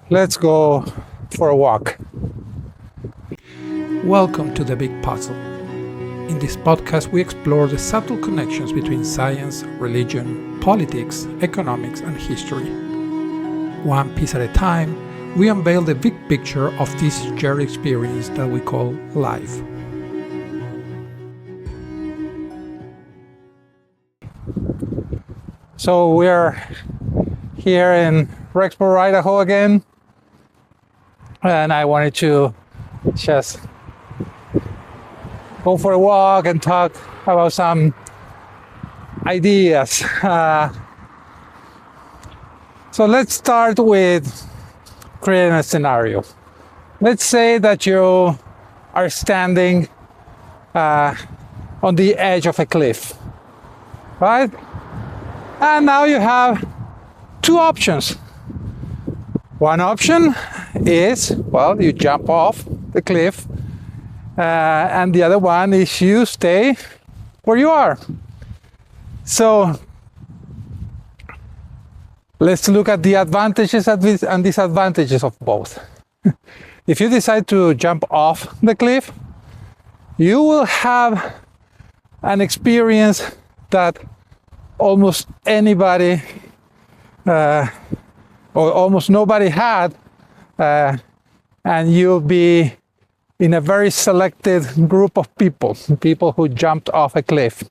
Let's go for a walk. Welcome to The Big Puzzle. In this podcast, we explore the subtle connections between science, religion, politics, economics, and history. One piece at a time, we unveil the big picture of this shared experience that we call life. So we're here in Rexburg, Idaho again, and I wanted to just go for a walk and talk about some ideas. So let's start with creating a scenario. Let's say that you are standing on the edge of a cliff, right? And now you have two options. One option is, well, you jump off the cliff, and the other one is you stay where you are. So let's look at the advantages and disadvantages of both. If you decide to jump off the cliff, you will have an experience that almost anybody or almost nobody had, and you'll be in a very selected group of people who jumped off a cliff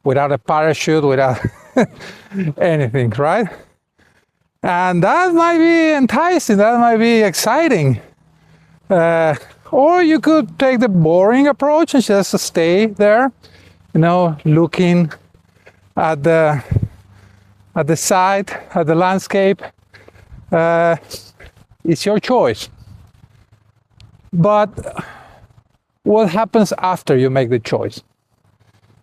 without a parachute, without anything, right? And that might be enticing, that might be exciting. Or you could take the boring approach and just stay there, looking at the side, at the landscape. It's your choice. But what happens after you make the choice?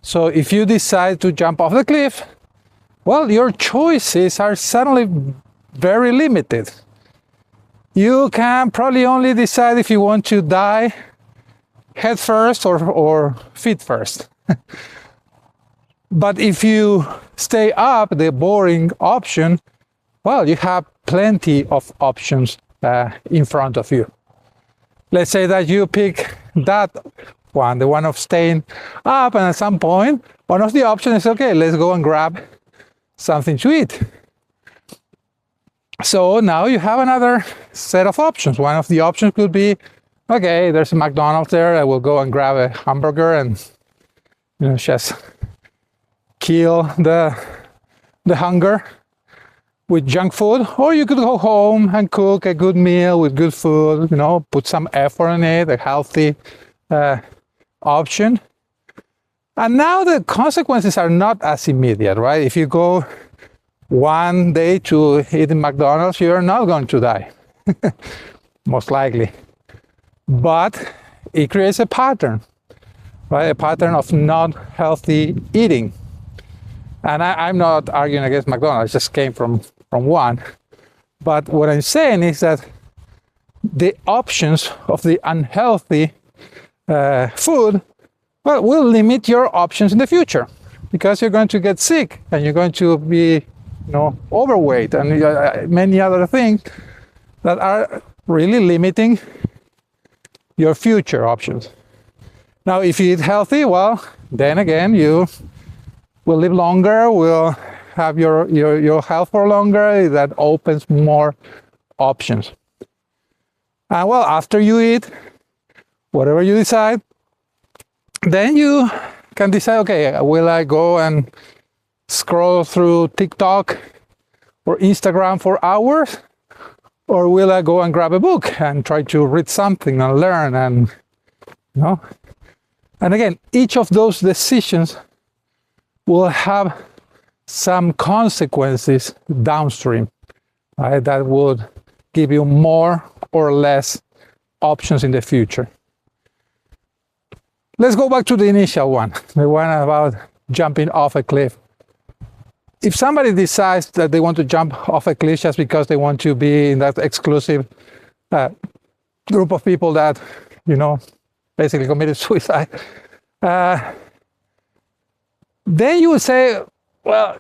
So if you decide to jump off the cliff, well, your choices are suddenly very limited. You can probably only decide if you want to die head first or feet first. But if you stay up, the boring option, well, you have plenty of options in front of you. Let's say that you pick that one, the one of staying up, and at some point, one of the options is, okay, let's go and grab something to eat. So now you have another set of options. One of the options could be, okay, there's a McDonald's there, I will go and grab a hamburger and just kill the hunger with junk food. Or you could go home and cook a good meal with good food, put some effort in it, a healthy option. And now the consequences are not as immediate, right? If you go one day to eat in McDonald's, you're not going to die, most likely. But it creates a pattern, right? A pattern of not healthy eating. And I'm not arguing against McDonald's, I just came from one. But what I'm saying is that the options of the unhealthy food, well, will limit your options in the future, because you're going to get sick and you're going to be overweight and many other things that are really limiting your future options. Now, if you eat healthy, well, then again, you will live longer, will have your health for longer. That opens more options. And well, after you eat, whatever you decide, then you can decide, okay, will I go and scroll through TikTok or Instagram for hours? Or will I go and grab a book and try to read something and learn and. And again, each of those decisions will have some consequences downstream, right? That would give you more or less options in the future. Let's go back to the initial one, the one about jumping off a cliff. If somebody decides that they want to jump off a cliff just because they want to be in that exclusive group of people that, basically committed suicide, then you would say, well,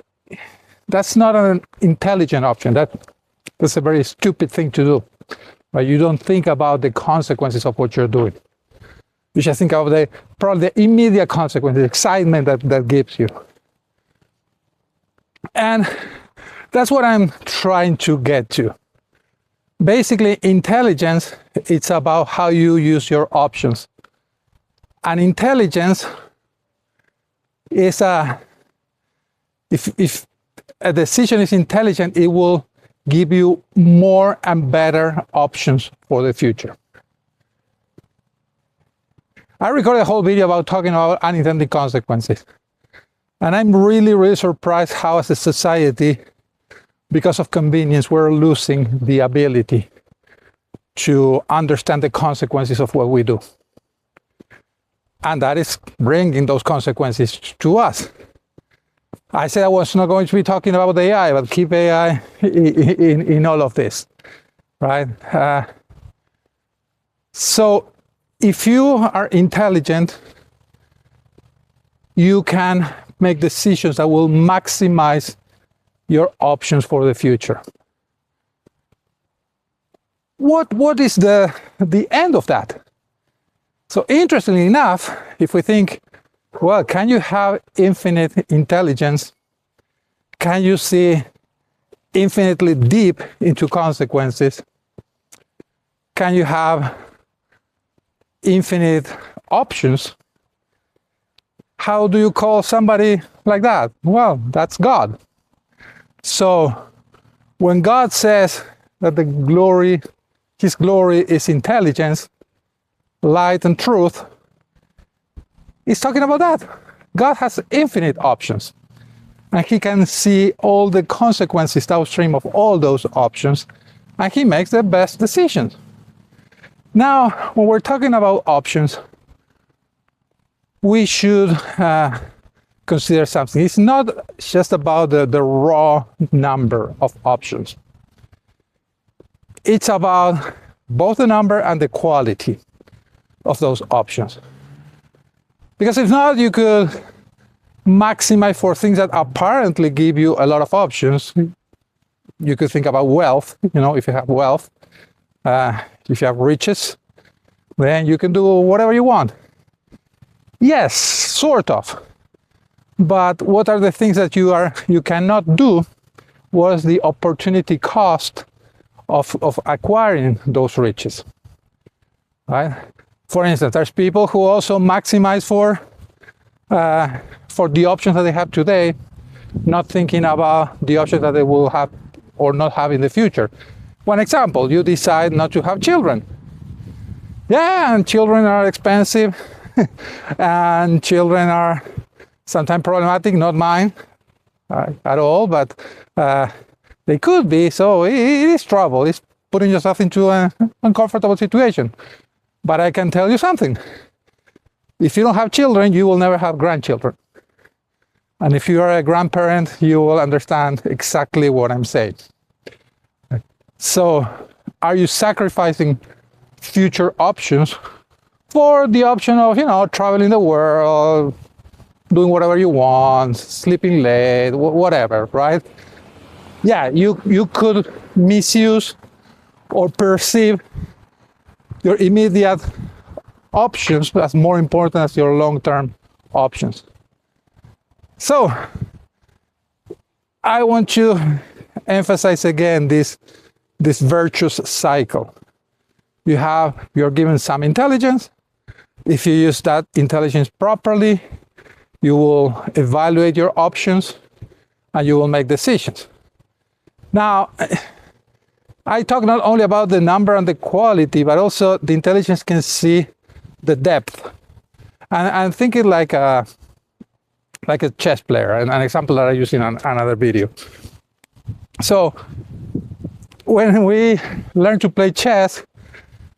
that's not an intelligent option. That's a very stupid thing to do. Right? You don't think about the consequences of what you're doing. You just think of probably the immediate consequence, the excitement that gives you. And that's what I'm trying to get to. Basically, intelligence, it's about how you use your options. And intelligence is if a decision is intelligent, it will give you more and better options for the future. I recorded a whole video about talking about unintended consequences. And I'm really, really surprised how as a society, because of convenience, we're losing the ability to understand the consequences of what we do. And that is bringing those consequences to us. I said I was not going to be talking about AI, but keep AI in all of this, right? So if you are intelligent, you can make decisions that will maximize your options for the future. What is the end of that? So interestingly enough, if we think, well, can you have infinite intelligence? Can you see infinitely deep into consequences? Can you have infinite options? How do you call somebody like that? Well, that's God. So when God says that His glory is intelligence, light, and truth, He's talking about that. God has infinite options, and He can see all the consequences downstream of all those options, and He makes the best decisions. Now, when we're talking about options, we should consider something. It's not just about the raw number of options. It's about both the number and the quality of those options. Because if not, you could maximize for things that apparently give you a lot of options. You could think about wealth. If you have wealth, if you have riches, then you can do whatever you want. Yes, sort of. But what are the things that you cannot do? What is the opportunity cost of acquiring those riches? Right? For instance, there's people who also maximize for the options that they have today, not thinking about the options that they will have or not have in the future. One example, you decide not to have children. Yeah, and children are expensive, and children are sometimes problematic, not mine at all, but they could be, so it is trouble. It's putting yourself into an uncomfortable situation. But I can tell you something. If you don't have children, you will never have grandchildren. And if you are a grandparent, you will understand exactly what I'm saying. So, are you sacrificing future options for the option of, traveling the world, doing whatever you want, sleeping late, whatever, right? Yeah, you could misuse or perceive your immediate options as more important as your long-term options. So, I want to emphasize again this virtuous cycle. You're given some intelligence. If you use that intelligence properly, you will evaluate your options and you will make decisions. Now, I talk not only about the number and the quality, but also the intelligence can see the depth. And I'm thinking like a chess player, an example that I use in another video. So when we learn to play chess,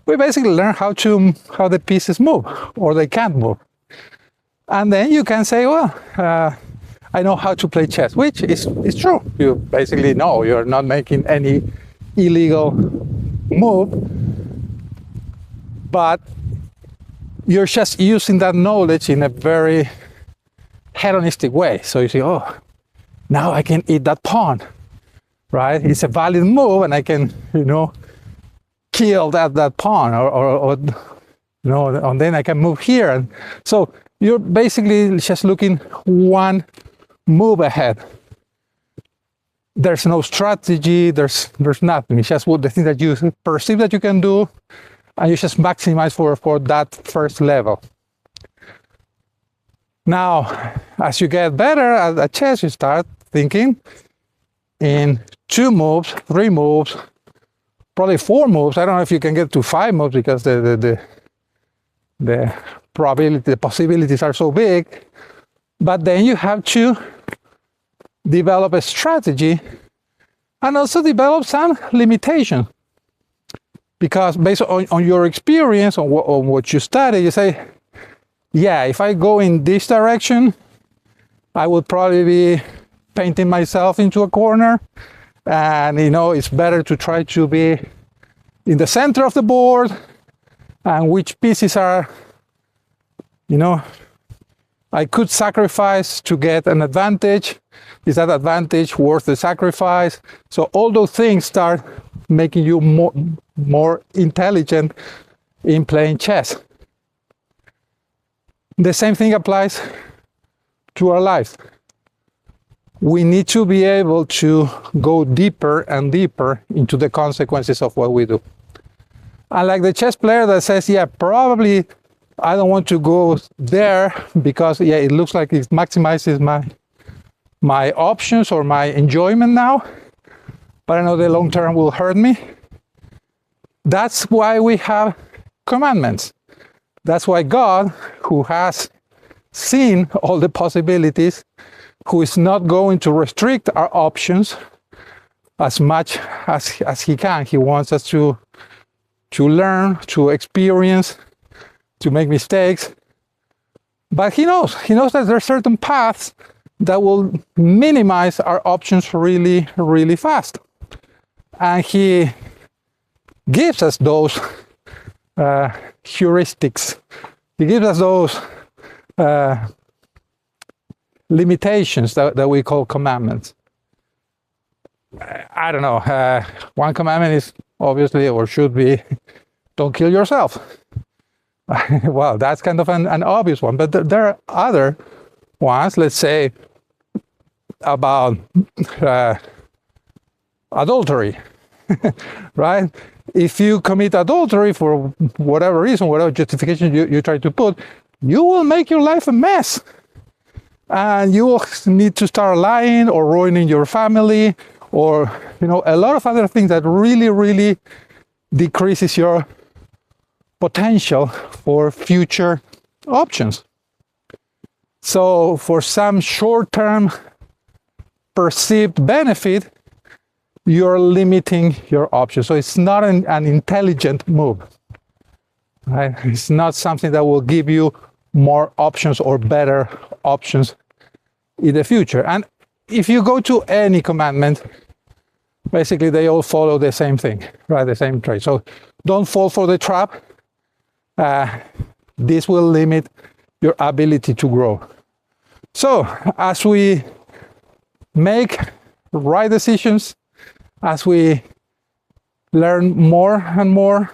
we basically learn how the pieces move, or they can't move. And then you can say, well, I know how to play chess, which is true. You basically know you're not making any illegal move, but you're just using that knowledge in a very hedonistic way. So you say, oh, now I can eat that pawn. right? It's a valid move, and I can, kill that pawn, or and then I can move here. And so you're basically just looking one move ahead. There's no strategy, there's nothing. It's just what the thing that you perceive that you can do, and you just maximize for that first level. Now, as you get better at chess, you start thinking in 2 moves, 3 moves, probably 4 moves. I don't know if you can get to 5 moves because the probability, the possibilities are so big. But then you have to develop a strategy and also develop some limitations. Because based on your experience, on what you study, you say, yeah, if I go in this direction, I would probably be painting myself into a corner. And, it's better to try to be in the center of the board, and which pieces are, I could sacrifice to get an advantage. Is that advantage worth the sacrifice? So all those things start making you more intelligent in playing chess. The same thing applies to our lives. We need to be able to go deeper and deeper into the consequences of what we do. Unlike the chess player that says, yeah, probably I don't want to go there because, yeah, it looks like it maximizes my options or my enjoyment now, but I know the long term will hurt me. That's why we have commandments. That's why God, who has seen all the possibilities, who is not going to restrict our options as much as he can. He wants us to learn, to experience, to make mistakes. But he knows that there are certain paths that will minimize our options really, really fast. And he gives us those heuristics. He gives us those limitations that we call commandments. I don't know. One commandment is obviously, or should be, don't kill yourself. Well, that's kind of an obvious one, but there are other ones, let's say, about adultery, right? If you commit adultery for whatever reason, whatever justification you try to put, you will make your life a mess. And you will need to start lying or ruining your family, or a lot of other things that really, really decreases your potential for future options. So for some short-term perceived benefit, you're limiting your options. So it's not an intelligent move, right? It's not something that will give you more options or better options in the future. And if you go to any commandment, basically they all follow the same thing, right? The same trait. So don't fall for the trap. This will limit your ability to grow. So as we make right decisions, as we learn more and more,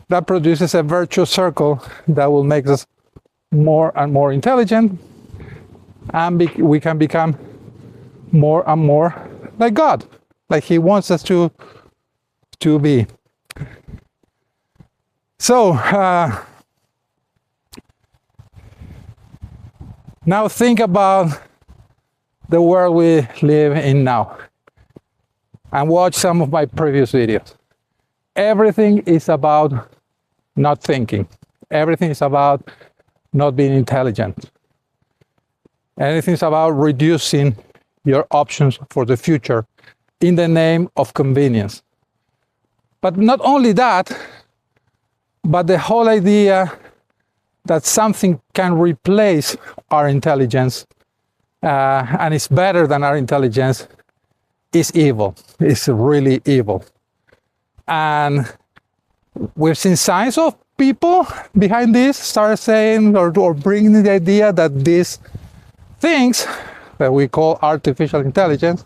that produces a virtuous circle that will make us more and more intelligent, and we can become more and more like God, like He wants us to be. So now think about the world we live in now, and watch some of my previous videos. Everything is about not thinking. Everything is about not being intelligent. Everything is about reducing your options for the future in the name of convenience. But not only that, but the whole idea that something can replace our intelligence and is better than our intelligence is evil. It's really evil. And we've seen signs of people behind this start saying or bringing the idea that these things that we call artificial intelligence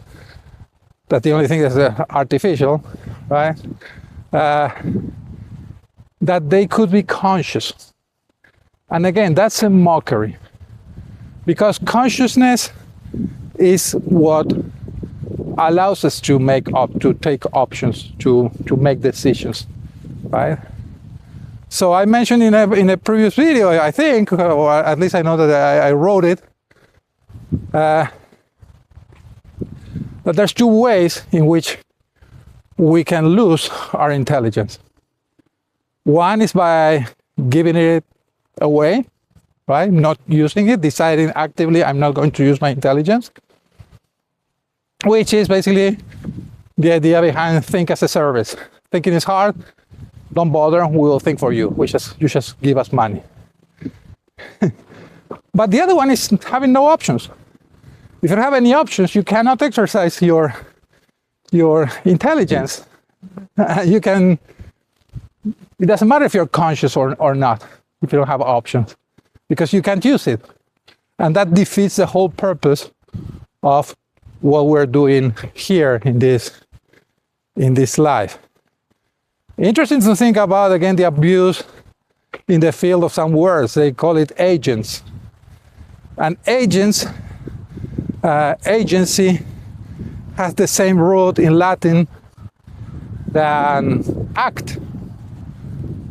that the only thing is artificial, right? That they could be conscious. And again, that's a mockery, because consciousness is what allows us to take options, to make decisions, right? So I mentioned in a previous video, I think, or at least I know that I wrote it, that there's two ways in which we can lose our intelligence. One is by giving it away, right? Not using it, deciding actively, I'm not going to use my intelligence, which is basically the idea behind think as a service. Thinking is hard, don't bother, we will think for you. You just give us money. But the other one is having no options. If you don't have any options, you cannot exercise your intelligence. It doesn't matter if you're conscious or not, if you don't have options, because you can't use it. And that defeats the whole purpose of what we're doing here in this life. Interesting to think about, again, the abuse in the field of some words. They call it agents. And agents, agency, has the same root in Latin than act.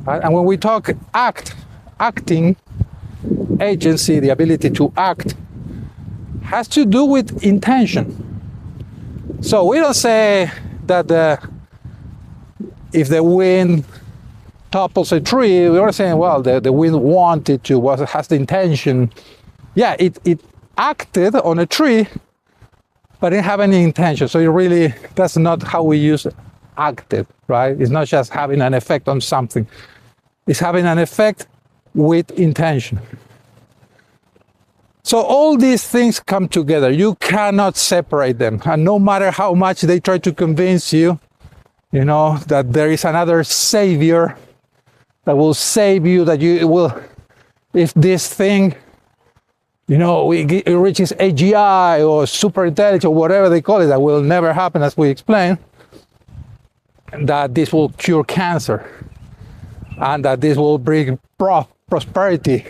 And when we talk acting, agency, the ability to act, has to do with intention. So we don't say that if the wind topples a tree, we are saying, well, the wind wanted to, has the intention. Yeah, it acted on a tree, but it didn't have any intention. So that's not how we use acted, right? It's not just having an effect on something. It's having an effect with intention. So all these things come together. You cannot separate them. And no matter how much they try to convince you, that there is another savior that will save you, that you will, if this thing, it reaches AGI or super intelligence or whatever they call it, that will never happen, as we explained, that this will cure cancer and that this will bring prosperity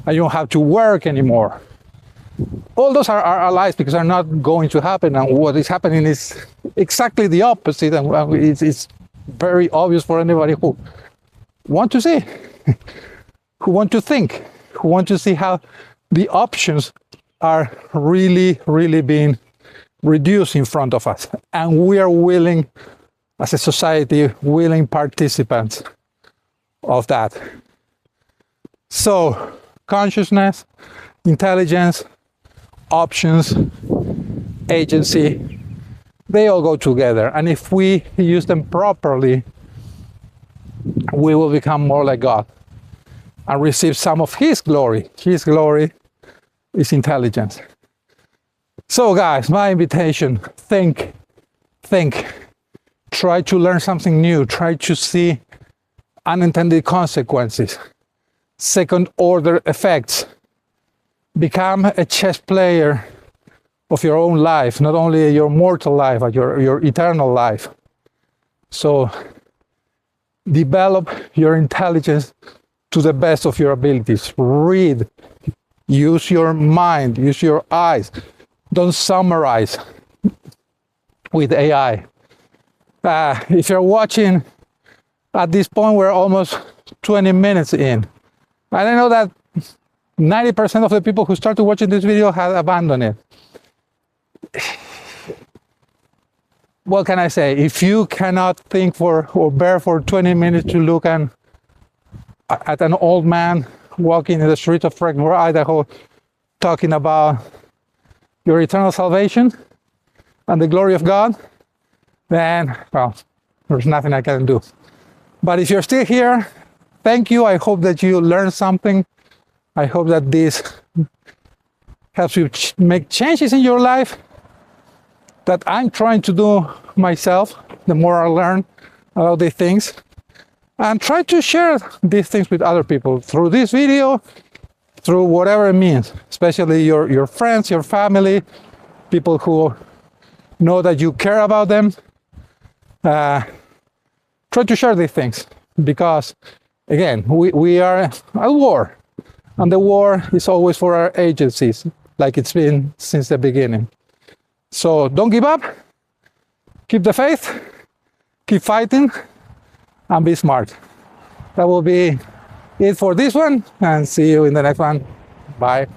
and you don't have to work anymore. All those are lies, because they're not going to happen, and what is happening is exactly the opposite, and it's very obvious for anybody who want to see, who want to think, who want to see how the options are really, really being reduced in front of us, and we are willing, as a society, willing participants of that. So consciousness, intelligence, options, agency, they all go together. And if we use them properly, we will become more like God and receive some of His glory. His glory is intelligence. So guys, my invitation, think. Try to learn something new. Try to see unintended consequences, second order effects. Become a chess player of your own life, not only your mortal life, but your eternal life. So develop your intelligence to the best of your abilities. Read, use your mind, use your eyes. Don't summarize with AI. If you're watching at this point, we're almost 20 minutes in. And I know that 90% of the people who started watching this video have abandoned it. What can I say? If you cannot think or bear for 20 minutes to look at an old man walking in the streets of Fresno, Idaho, talking about your eternal salvation and the glory of God, then, well, there's nothing I can do. But if you're still here, thank you. I hope that you learned something. I hope that this helps you make changes in your life that I'm trying to do myself, the more I learn about these things. And try to share these things with other people through this video, through whatever it means, especially your friends, your family, people who know that you care about them. Try to share these things, because again, we are at war, and the war is always for our agencies, like it's been since the beginning. So don't give up, keep the faith, keep fighting, and be smart. That will be it for this one, and see you in the next one. Bye.